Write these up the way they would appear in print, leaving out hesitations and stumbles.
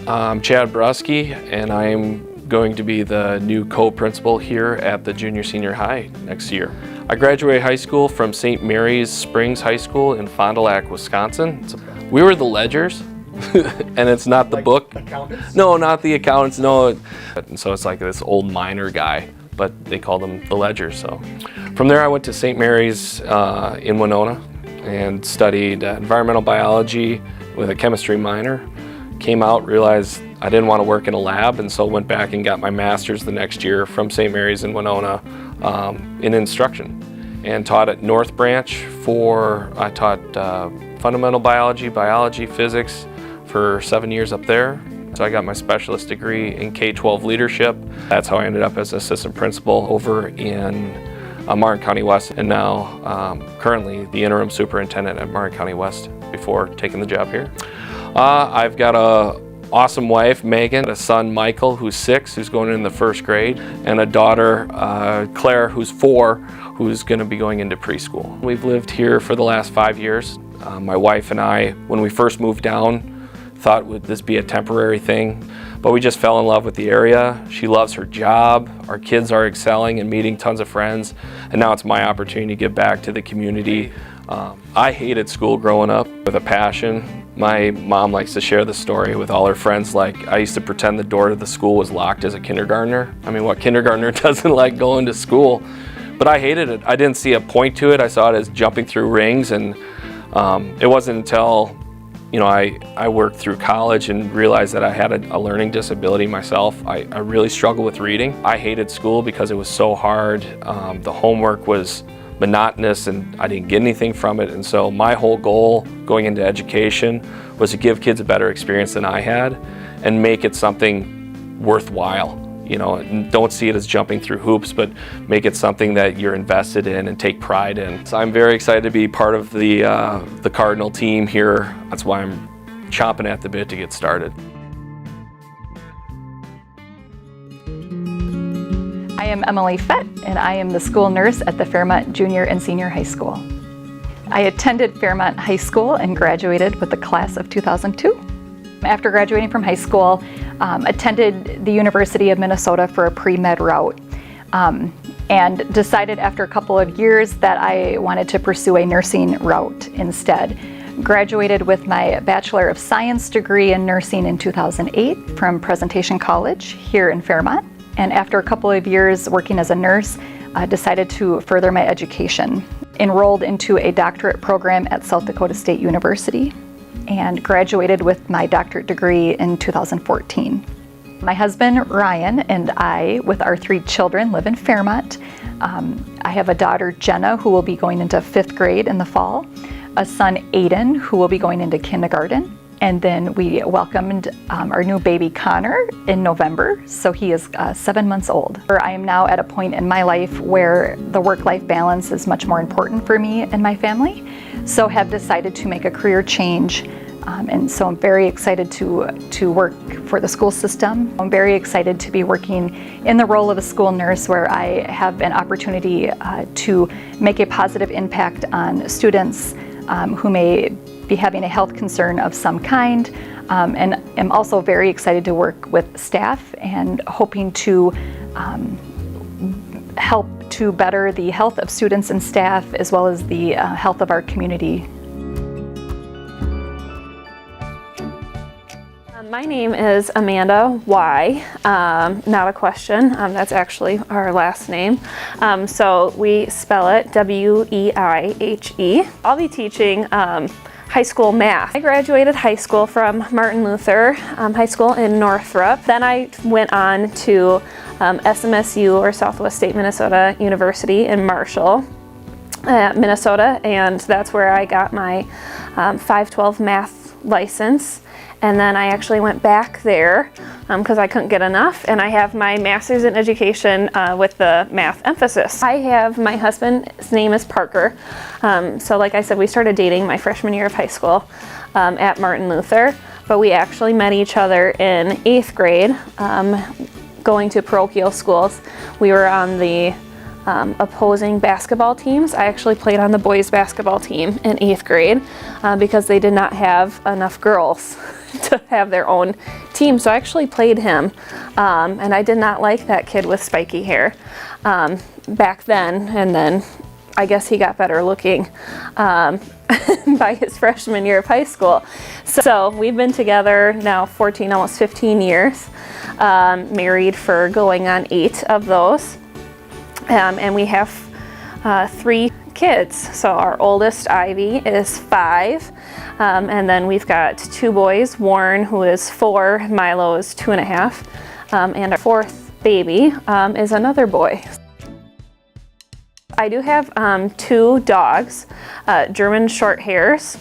I'm Chad Brusky, and I am going to be the new co-principal here at the junior senior high next year. I graduated high school from St. Mary's Springs High School in Fond du Lac, Wisconsin. We were the Ledgers, and it's not the book. Accountants? No, not the accountants, no. And so it's like this old miner guy, but they called him the Ledgers. So from there I went to St. Mary's in Winona and studied environmental biology with a chemistry minor. Came out, realized I didn't want to work in a lab, and so went back and got my master's the next year from St. Mary's in Winona in instruction, and taught at North Branch I taught fundamental biology, physics for 7 years up there. So I got my specialist degree in K-12 leadership. That's how I ended up as assistant principal over in Martin County West, and now currently the interim superintendent at Martin County West before taking the job here. I've got an awesome wife, Megan, a son, Michael, who's 6, who's going in the 1st grade, and a daughter, Claire, who's 4, who's going to be going into preschool. We've lived here for the last 5 years. My wife and I, when we first moved down, thought would this be a temporary thing, but we just fell in love with the area. She loves her job. Our kids are excelling and meeting tons of friends, and now it's my opportunity to give back to the community. I hated school growing up with a passion. My mom likes to share the story with all her friends. Like, I used to pretend the door to the school was locked as a kindergartner. I mean, what kindergartner doesn't like going to school? But I hated it. I didn't see a point to it. I saw it as jumping through rings, and it wasn't until I worked through college and realized that I had a learning disability myself. I really struggled with reading. I hated school because it was so hard. The homework was monotonous and I didn't get anything from it, and so my whole goal going into education was to give kids a better experience than I had and make it something worthwhile. Don't see it as jumping through hoops, but make it something that you're invested in and take pride in. So I'm very excited to be part of the Cardinal team here. That's why I'm chomping at the bit to get started. I am Emily Fett, and I am the school nurse at the Fairmont Junior and Senior High School. I attended Fairmont High School and graduated with the class of 2002. After graduating from high school, attended the University of Minnesota for a pre-med route, and decided after a couple of years that I wanted to pursue a nursing route instead. Graduated with my Bachelor of Science degree in nursing in 2008 from Presentation College here in Fairmont. And after a couple of years working as a nurse, I decided to further my education. Enrolled into a doctorate program at South Dakota State University and graduated with my doctorate degree in 2014. My husband, Ryan, and I, with our 3 children, live in Fairmont. I have a daughter, Jenna, who will be going into 5th grade in the fall, a son, Aiden, who will be going into kindergarten, and then we welcomed our new baby, Connor, in November, so he is 7 months old. I am now at a point in my life where the work-life balance is much more important for me and my family, so have decided to make a career change, and so I'm very excited to work for the school system. I'm very excited to be working in the role of a school nurse where I have an opportunity to make a positive impact on students who may be having a health concern of some kind, and am also very excited to work with staff and hoping to help to better the health of students and staff as well as the health of our community. My name is Amanda Y. Not a question. That's actually our last name. So we spell it W-E-I-H-E. I'll be teaching high school math. I graduated high school from Martin Luther High School in Northrop. Then I went on to SMSU, or Southwest State Minnesota University in Marshall, Minnesota, and that's where I got my 512 math license. And then I actually went back there because I couldn't get enough, and I have my master's in education with the math emphasis. I have my husband, his name is Parker. So like I said, we started dating my freshman year of high school at Martin Luther. but we actually met each other in 8th grade, going to parochial schools. We were on the opposing basketball teams. I actually played on the boys basketball team in 8th grade because they did not have enough girls to have their own team. So I actually played him, and I did not like that kid with spiky hair back then, and then I guess he got better looking by his freshman year of high school. So we've been together now 14, almost 15 years, married for going on 8 of those. And we have 3 kids. So our oldest, Ivy, is 5. And then we've got 2 boys, Warren, who is 4, Milo is 2.5. And our 4th baby is another boy. I do have 2 dogs, German short hairs.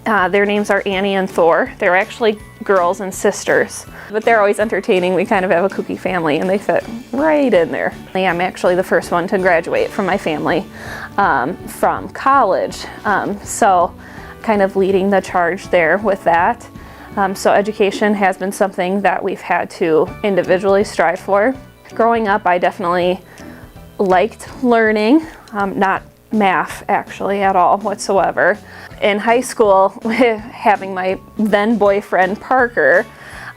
Their names are Annie and Thor. They're actually girls and sisters, but they're always entertaining. We kind of have a kooky family and they fit right in there. I'm actually the first one to graduate from my family from college, so kind of leading the charge there with that. So education has been something that we've had to individually strive for. Growing up, I definitely liked learning, not math actually at all whatsoever. In high school, having my then boyfriend Parker,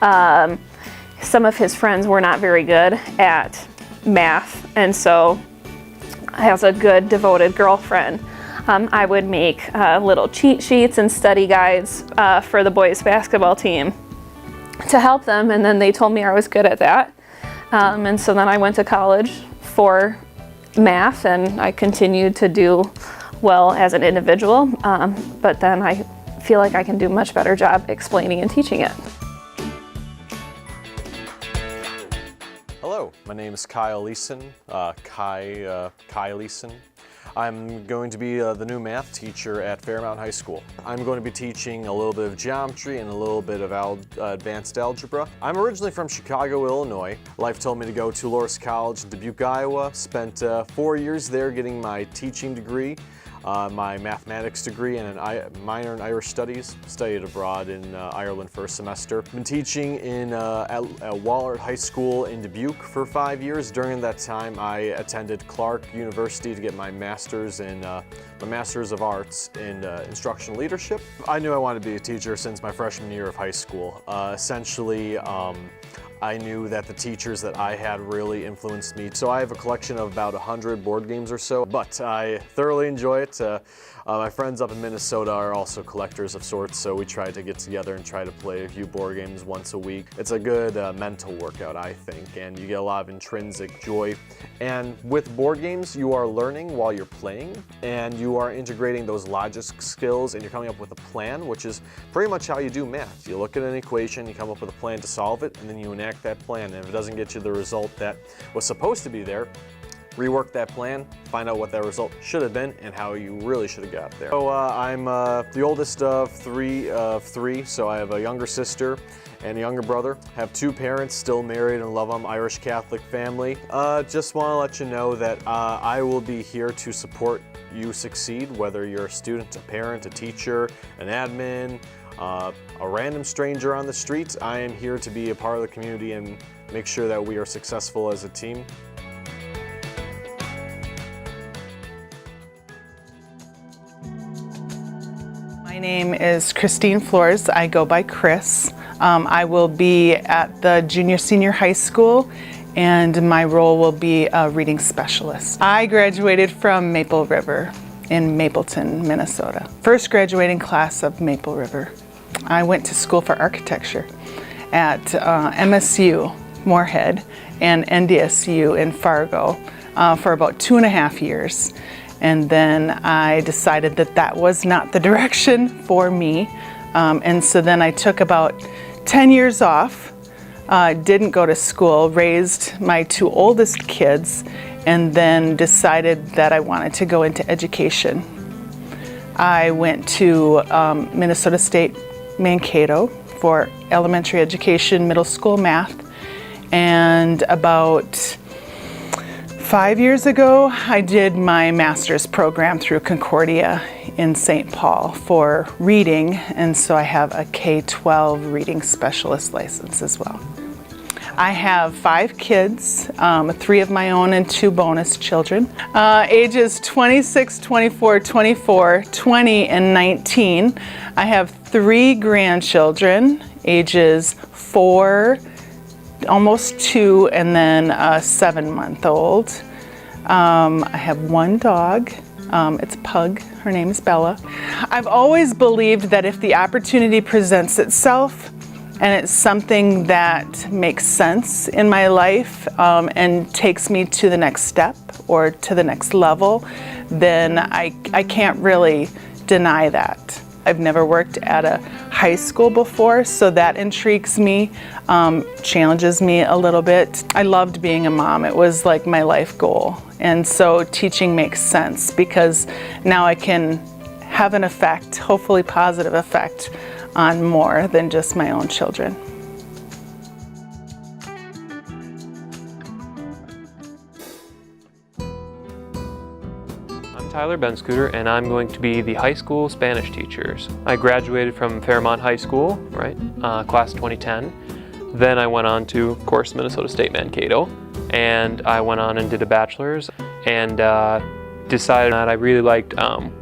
some of his friends were not very good at math, and so as a good devoted girlfriend, I would make little cheat sheets and study guides for the boys basketball team to help them, and then they told me I was good at that, and so then I went to college for math, and I continued to do well as an individual, but then I feel like I can do a much better job explaining and teaching it. Hello, my name is Kyle Leeson, Kai Leeson. I'm going to be the new math teacher at Fairmont High School. I'm going to be teaching a little bit of geometry and a little bit of advanced algebra. I'm originally from Chicago, Illinois. Life told me to go to Loras College in Dubuque, Iowa. Spent 4 years there getting my teaching degree, my mathematics degree, and a minor in Irish studies. Studied abroad in Ireland for a semester. Been teaching at Wahlert High School in Dubuque for 5 years. During that time, I attended Clark University to get my master's of Arts in instructional leadership. I knew I wanted to be a teacher since my freshman year of high school. Essentially, I knew that the teachers that I had really influenced me. So I have a collection of about 100 board games or so, but I thoroughly enjoy it. My friends up in Minnesota are also collectors of sorts, so we try to get together and try to play a few board games once a week. It's a good mental workout, I think, and you get a lot of intrinsic joy. And with board games, you are learning while you're playing, and you are integrating those logic skills, and you're coming up with a plan, which is pretty much how you do math. You look at an equation, you come up with a plan to solve it, and then you enact that plan. And if it doesn't get you the result that was supposed to be there, rework that plan, find out what that result should have been and how you really should have got there. So I'm the oldest of three, so I have a younger sister and a younger brother. Have 2 parents, still married and love them, Irish Catholic family. Just want to let you know that I will be here to support you succeed, whether you're a student, a parent, a teacher, an admin, a random stranger on the street. I am here to be a part of the community and make sure that we are successful as a team. My name is Christine Flores. I go by Chris. I will be at the junior-senior high school, and my role will be a reading specialist. I graduated from Maple River in Mapleton, Minnesota. First graduating class of Maple River. I went to school for architecture at MSU, Moorhead, and NDSU in Fargo for about 2.5 years. And then I decided that that was not the direction for me. And so then I took about 10 years off, didn't go to school, raised my 2 oldest kids, and then decided that I wanted to go into education. I went to Minnesota State Mankato for elementary education, middle school math, and about 5 years ago, I did my master's program through Concordia in St. Paul for reading, and so I have a K-12 reading specialist license as well. I have 5 kids, 3 of my own and 2 bonus children, ages 26, 24, 24, 20, and 19. I have 3 grandchildren, ages 4, almost 2, and then a 7-month-old. I have 1 dog. It's a pug. Her name is Bella. I've always believed that if the opportunity presents itself and it's something that makes sense in my life and takes me to the next step or to the next level, then I can't really deny that. I've never worked at a high school before, so that intrigues me, challenges me a little bit. I loved being a mom. It was like my life goal. And so teaching makes sense because now I can have an effect, hopefully positive effect, on more than just my own children. I'm Tyler Benscooter, and I'm going to be the high school Spanish teachers. I graduated from Fairmont High School, class 2010. Then I went on to, of course, Minnesota State Mankato, and I went on and did a bachelor's, and decided that I really liked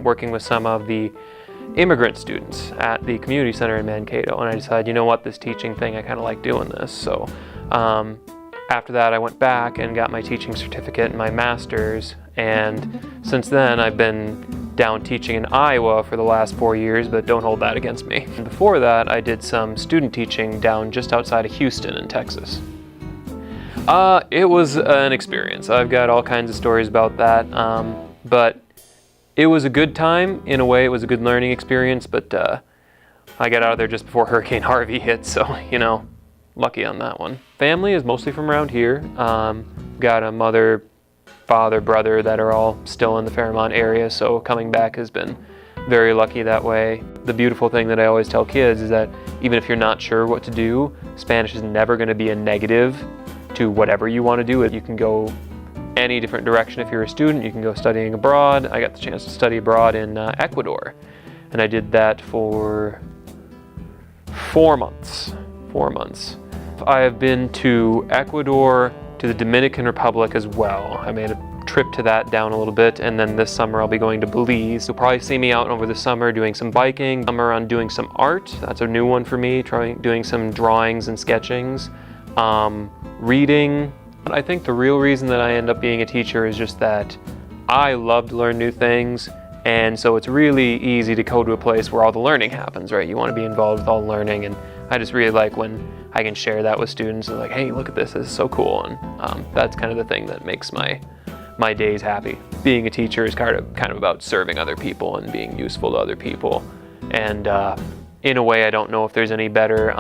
working with some of the immigrant students at the community center in Mankato, and I decided, you know what, this teaching thing, I kind of like doing this. So after that, I went back and got my teaching certificate and my master's, and since then I've been down teaching in Iowa for the last 4 years, but don't hold that against me. And before that, I did some student teaching down just outside of Houston in Texas. It was an experience. I've got all kinds of stories about that, but it was a good time. In a way, it was a good learning experience, but I got out of there just before Hurricane Harvey hit, so, you know, lucky on that one. Family is mostly from around here. Got a mother, father, brother that are all still in the Fairmont area, so coming back has been very lucky that way. The beautiful thing that I always tell kids is that even if you're not sure what to do, Spanish is never going to be a negative to whatever you want to do. You can go any different direction if you're a student. You can go studying abroad. I got the chance to study abroad in Ecuador, and I did that for 4 months. 4 months. I have been to Ecuador, to the Dominican Republic as well. I made a trip to that down a little bit, and then this summer I'll be going to Belize. You'll probably see me out over the summer doing some biking, summer on doing some art. That's a new one for me, doing some drawings and sketchings, reading. I think the real reason that I end up being a teacher is just that I love to learn new things, and so it's really easy to go to a place where all the learning happens, right? You want to be involved with all the learning, and I just really like when I can share that with students and like, hey, look at this is so cool, and that's kind of the thing that makes my days happy. Being a teacher is kind of about serving other people and being useful to other people, and in a way I don't know if there's any better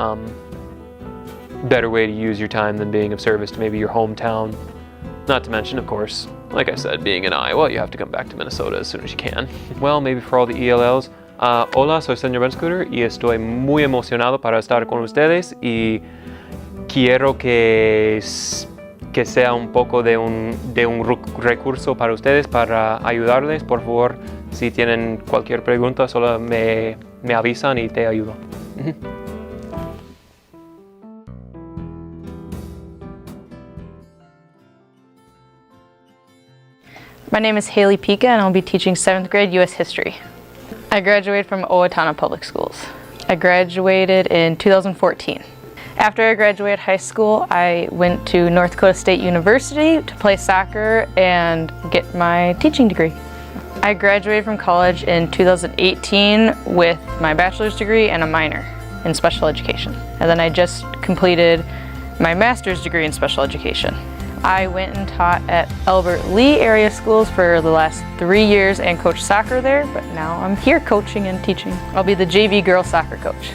way to use your time than being of service to maybe your hometown. Not to mention, of course, like I said, being in Iowa, you have to come back to Minnesota as soon as you can. Well, maybe for all the ELLs, hola, soy Señor Benscooter y estoy muy emocionado para estar con ustedes y quiero que sea un poco de un recurso para ustedes para ayudarles. Por favor, si tienen cualquier pregunta, solo me avisan y te ayudo. My name is Haley Pika, and I'll be teaching 7th grade U.S. history. I graduated from Owatonna Public Schools. I graduated in 2014. After I graduated high school, I went to North Dakota State University to play soccer and get my teaching degree. I graduated from college in 2018 with my bachelor's degree and a minor in special education. And then I just completed my master's degree in special education. I went and taught at Albert Lee area schools for the last 3 years and coached soccer there, but now I'm here coaching and teaching. I'll be the JV girls soccer coach.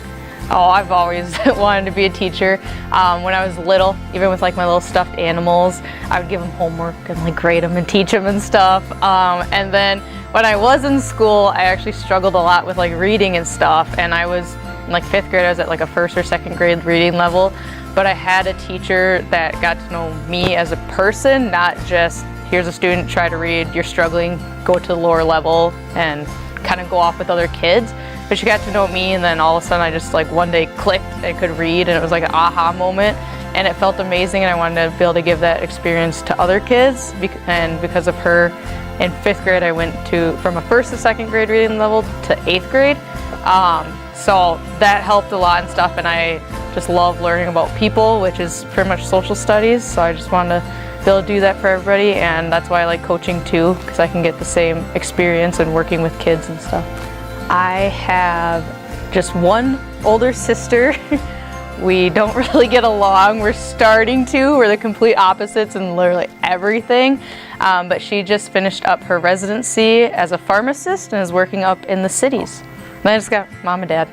Oh, I've always wanted to be a teacher. When I was little, even with like my little stuffed animals, I would give them homework and like grade them and teach them and stuff. And then when I was in school, I actually struggled a lot with like reading and stuff. And I was in like 5th grade, I was at like a 1st or 2nd grade reading level. But I had a teacher that got to know me as a person, not just, here's a student, try to read, you're struggling, go to the lower level and kind of go off with other kids. But she got to know me, and then all of a sudden I just like one day clicked and could read, and it was like an aha moment, and it felt amazing, and I wanted to be able to give that experience to other kids. And because of her, in 5th grade I went from a 1st to 2nd grade reading level to 8th grade. So that helped a lot and stuff, and I just love learning about people, which is pretty much social studies, so I just wanted to be able to do that for everybody, and that's why I like coaching too, because I can get the same experience and working with kids and stuff. I have just one older sister. We don't really get along. We're starting to. We're the complete opposites in literally everything. But she just finished up her residency as a pharmacist and is working up in the cities. And I just got mom and dad.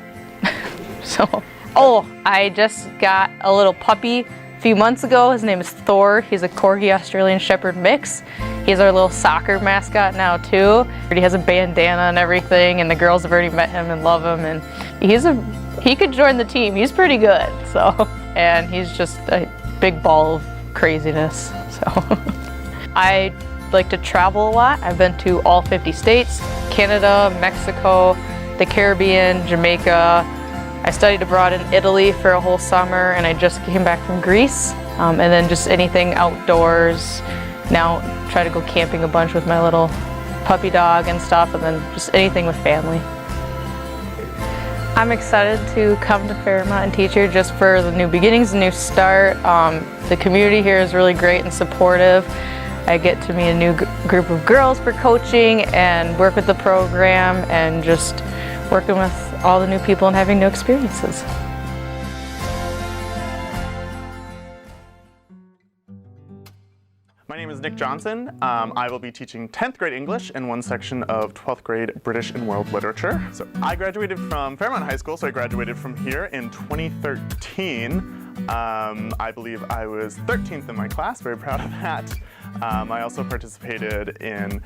I just got a little puppy a few months ago. His name is Thor. He's a Corgi Australian Shepherd mix. He's our little soccer mascot now too. He has a bandana and everything, and the girls have already met him and love him, and he could join the team. He's pretty good, and he's just a big ball of craziness. So I like to travel a lot. I've been to all 50 states, Canada, Mexico, the Caribbean, Jamaica. I studied abroad in Italy for a whole summer, and I just came back from Greece. And then just anything outdoors. Now try to go camping a bunch with my little puppy dog and stuff, and then just anything with family. I'm excited to come to Fairmont and teach here just for the new beginnings, a new start. The community here is really great and supportive. I get to meet a new group of girls for coaching and work with the program and just working with all the new people and having new experiences. My name is Nick Johnson. I will be teaching 10th grade English and one section of 12th grade British and World Literature. So I graduated from Fairmont High School, so I graduated from here in 2013. I believe I was 13th in my class, very proud of that. I also participated in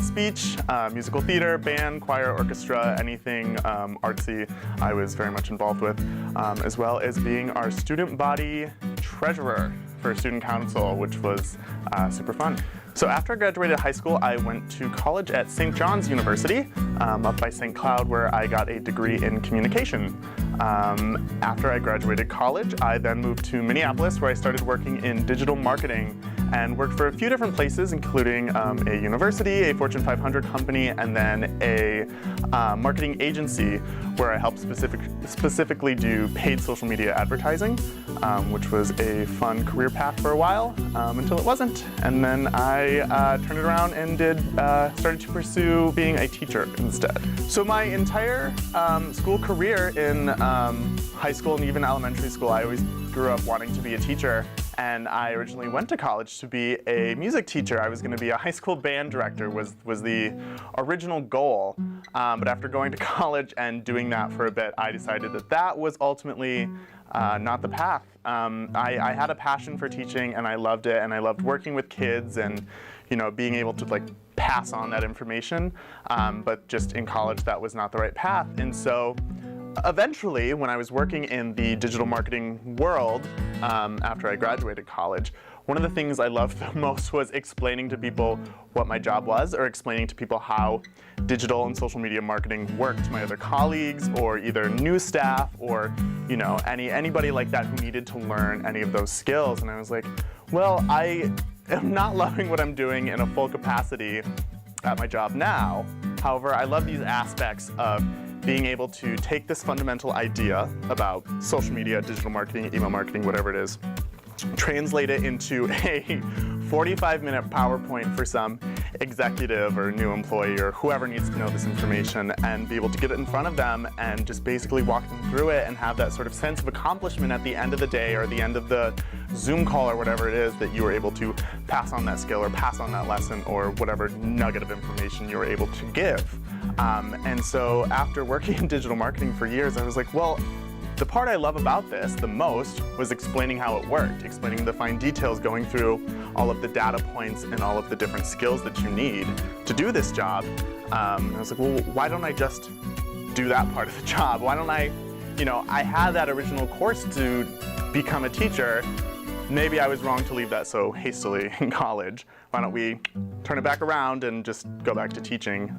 speech, musical theater, band, choir, orchestra, anything artsy I was very much involved with, as well as being our student body treasurer for student council, which was super fun. So after I graduated high school, I went to college at St. John's University, up by St. Cloud, where I got a degree in communication. After I graduated college, I then moved to Minneapolis, where I started working in digital marketing and worked for a few different places, including a university, a Fortune 500 company, and then a marketing agency where I helped specifically do paid social media advertising, which was a fun career path for a while, until it wasn't. And then I turned it around and started to pursue being a teacher instead. So my entire school career in high school and even elementary school, I always grew up wanting to be a teacher. And I originally went to college to be a music teacher. I was going to be a high school band director was the original goal. But after going to college and doing that for a bit, I decided that was ultimately not the path. I had a passion for teaching, and I loved it, and I loved working with kids and being able to like pass on that information. But just in college, that was not the right path. And so eventually, when I was working in the digital marketing world, after I graduated college, one of the things I loved the most was explaining to people what my job was, or explaining to people how digital and social media marketing worked to my other colleagues, or either new staff, or anybody like that who needed to learn any of those skills. And I was like, well, I am not loving what I'm doing in a full capacity at my job now. However, I love these aspects of being able to take this fundamental idea about social media, digital marketing, email marketing, whatever it is, translate it into a 45-minute PowerPoint for some executive or new employee or whoever needs to know this information, and be able to get it in front of them and just basically walk them through it and have that sort of sense of accomplishment at the end of the day or the end of the Zoom call or whatever it is, that you were able to pass on that skill or pass on that lesson or whatever nugget of information you were able to give. And so after working in digital marketing for years, I was like, well, the part I love about this the most was explaining how it worked, explaining the fine details, going through all of the data points and all of the different skills that you need to do this job. I was like, well, why don't I just do that part of the job? Why don't I had that original course to become a teacher, maybe I was wrong to leave that so hastily in college. Why don't we turn it back around and just go back to teaching,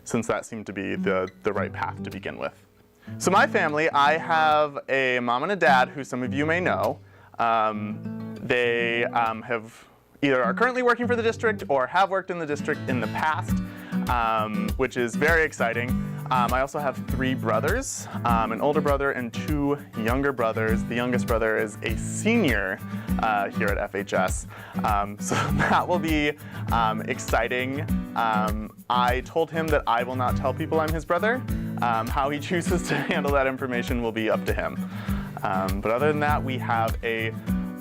since that seemed to be the right path to begin with. So my family, I have a mom and a dad who some of you may know. They have either are currently working for the district or have worked in the district in the past, which is very exciting. I also have 3 brothers, an older brother and 2 younger brothers. The youngest brother is a senior here at FHS, so that will be exciting. I told him that I will not tell people I'm his brother. How he chooses to handle that information will be up to him. But other than that, we have a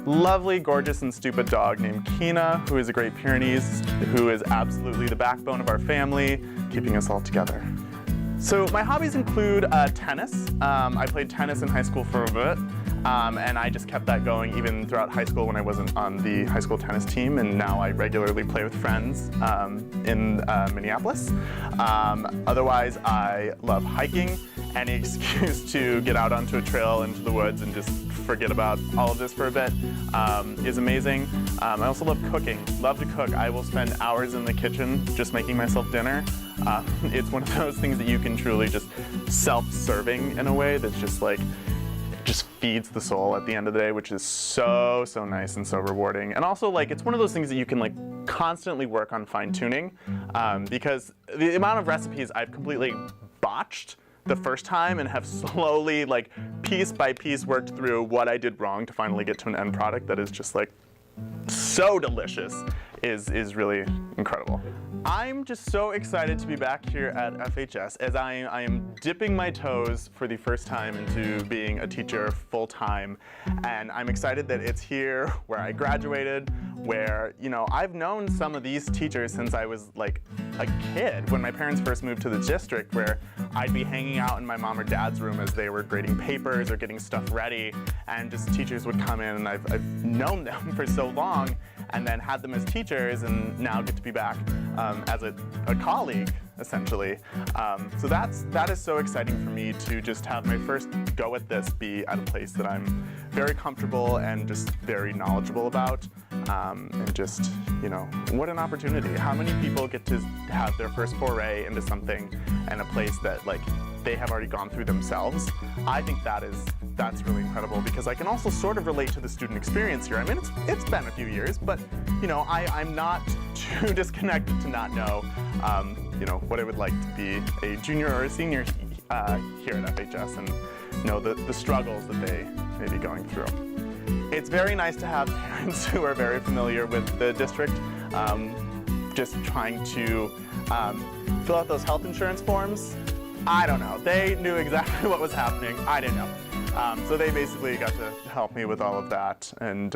lovely, gorgeous, and stupid dog named Kina, who is a Great Pyrenees, who is absolutely the backbone of our family, keeping us all together. So my hobbies include tennis. I played tennis in high school for a bit, and I just kept that going even throughout high school when I wasn't on the high school tennis team, and now I regularly play with friends in Minneapolis. Otherwise, I love hiking. Any excuse to get out onto a trail into the woods and just forget about all of this for a bit is amazing. I also love cooking, love to cook. I will spend hours in the kitchen just making myself dinner. It's one of those things that you can truly just self-serving in a way that's just like, just feeds the soul at the end of the day, which is so nice and so rewarding. And also, like, it's one of those things that you can like constantly work on fine-tuning, because the amount of recipes I've completely botched the first time and have slowly, like, piece by piece worked through what I did wrong to finally get to an end product that is just like so delicious is really incredible. I'm just so excited to be back here at FHS as I am dipping my toes for the first time into being a teacher full-time, and I'm excited that it's here where I graduated, where, you know, I've known some of these teachers since I was like a kid when my parents first moved to the district, where I'd be hanging out in my mom or dad's room as they were grading papers or getting stuff ready, and just teachers would come in, and I've known them for so long and then had them as teachers, and now get to be back as a colleague, essentially. So that is so exciting for me to just have my first go at this be at a place that I'm very comfortable and just very knowledgeable about. And just, you know, what an opportunity. How many people get to have their first foray into something and a place that, like, they have already gone through themselves? I think that's really incredible, because I can also sort of relate to the student experience here. I mean, it's been a few years, but, you know, I'm not too disconnected to not know, you know, what it would like to be a junior or a senior here at FHS, and know the struggles that they may be going through. It's very nice to have parents who are very familiar with the district, just trying to fill out those health insurance forms. I don't know. They knew exactly what was happening. I didn't know. So they basically got to help me with all of that. And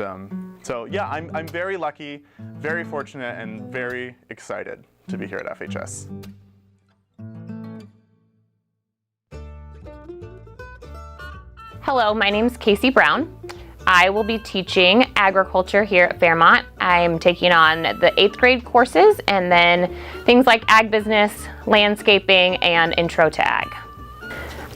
so yeah, I'm very lucky, very fortunate, and very excited to be here at FHS. Hello, my name's Casey Brown. I will be teaching agriculture here at Fairmont. I'm taking on the 8th grade courses, and then things like ag business, landscaping, and intro to ag.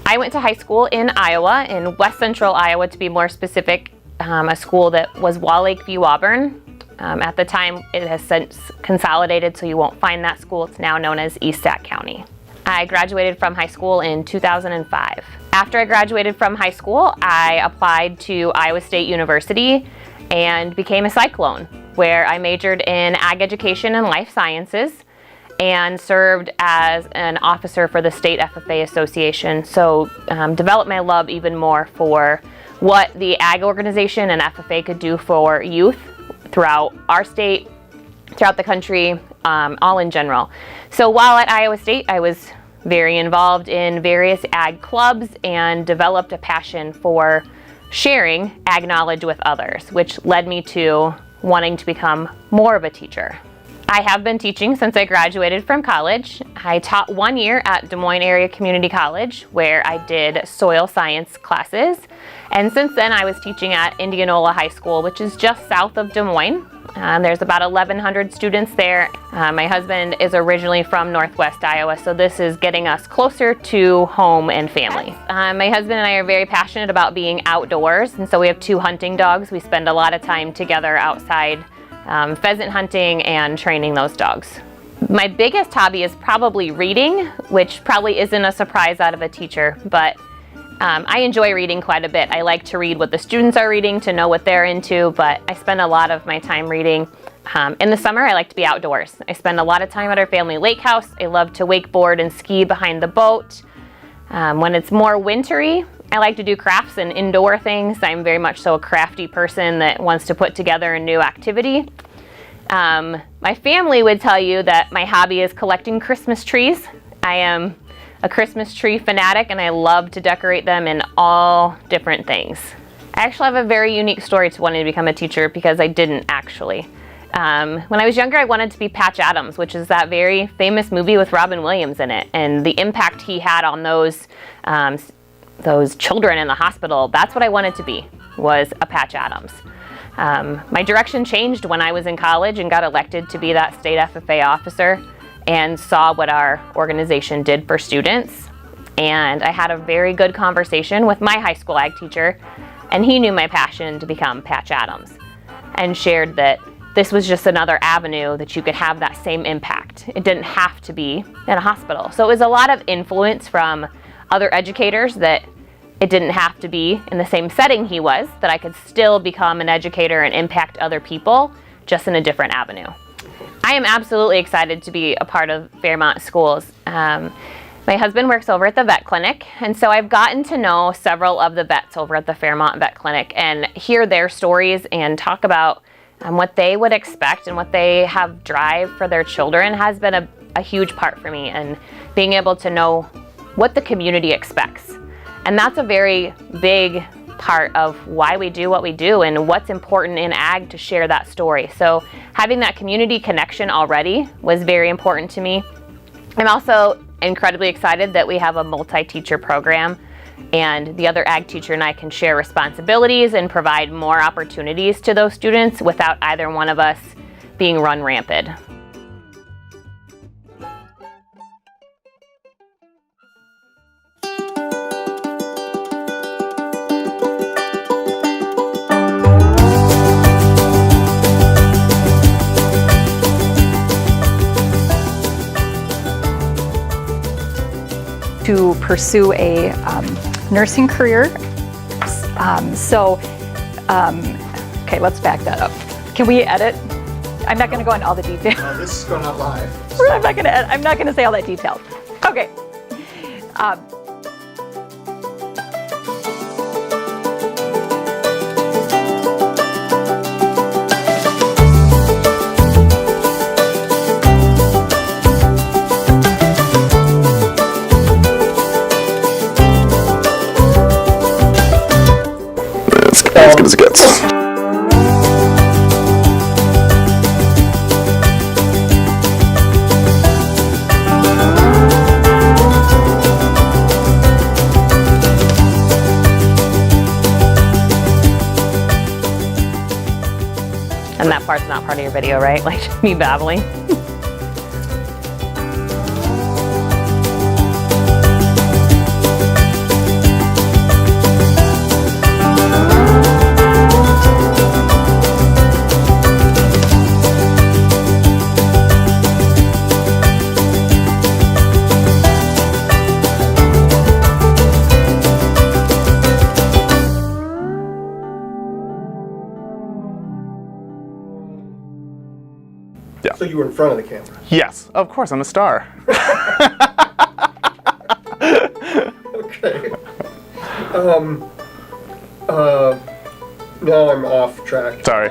I went to high school in Iowa, in West Central Iowa to be more specific, a school that was Wall Lake View Auburn. At the time, it has since consolidated, so you won't find that school. It's now known as East Sac County. I graduated from high school in 2005. After I graduated from high school, I applied to Iowa State University and became a cyclone, where I majored in ag education and life sciences and served as an officer for the State FFA Association. So developed my love even more for what the ag organization and FFA could do for youth throughout our state, throughout the country, all in general. So while at Iowa State, I was very involved in various ag clubs and developed a passion for sharing ag knowledge with others, which led me to wanting to become more of a teacher. I have been teaching since I graduated from college. I taught 1 year at Des Moines Area Community College, where I did soil science classes. And since then, I was teaching at Indianola High School, which is just south of Des Moines. There's about 1,100 students there. My husband is originally from Northwest Iowa, so this is getting us closer to home and family. My husband and I are very passionate about being outdoors, and so we have 2 hunting dogs. We spend a lot of time together outside pheasant hunting and training those dogs. My biggest hobby is probably reading, which probably isn't a surprise out of a teacher, but I enjoy reading quite a bit. I like to read what the students are reading to know what they're into, but I spend a lot of my time reading. In the summer, I like to be outdoors. I spend a lot of time at our family lake house. I love to wakeboard and ski behind the boat. When it's more wintry, I like to do crafts and indoor things. I'm very much so a crafty person that wants to put together a new activity. My family would tell you that my hobby is collecting Christmas trees. I am a Christmas tree fanatic, and I love to decorate them in all different things. I actually have a very unique story to wanting to become a teacher because I didn't actually. When I was younger, I wanted to be Patch Adams, which is that very famous movie with Robin Williams in it, and the impact he had on those children in the hospital. That's what I wanted to be, was a Patch Adams. My direction changed when I was in college and got elected to be that state FFA officer, and saw what our organization did for students. And I had a very good conversation with my high school ag teacher, and he knew my passion to become Patch Adams and shared that this was just another avenue that you could have that same impact. It didn't have to be in a hospital. So it was a lot of influence from other educators that it didn't have to be in the same setting he was, that I could still become an educator and impact other people, just in a different avenue. I am absolutely excited to be a part of Fairmont Schools. My husband works over at the vet clinic, and so I've gotten to know several of the vets over at the Fairmont Vet Clinic and hear their stories and talk about what they would expect and what they have drive for their children has been a huge part for me, and being able to know what the community expects. And that's a very big part of why we do what we do and what's important in ag to share that story. So having that community connection already was very important to me. I'm also incredibly excited that we have a multi-teacher program, and the other ag teacher and I can share responsibilities and provide more opportunities to those students without either one of us being run rampant. To pursue a nursing career. Okay, let's back that up. Can we edit? I'm not going to go into all the details. This is going out live. I'm not going to say all that detail. Okay. As good as it gets. And that part's not part of your video, right? Like me babbling. Yeah. So you were in front of the camera. Yes, of course, I'm a star. Okay. Now I'm off track. Sorry.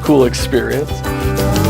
cool experience.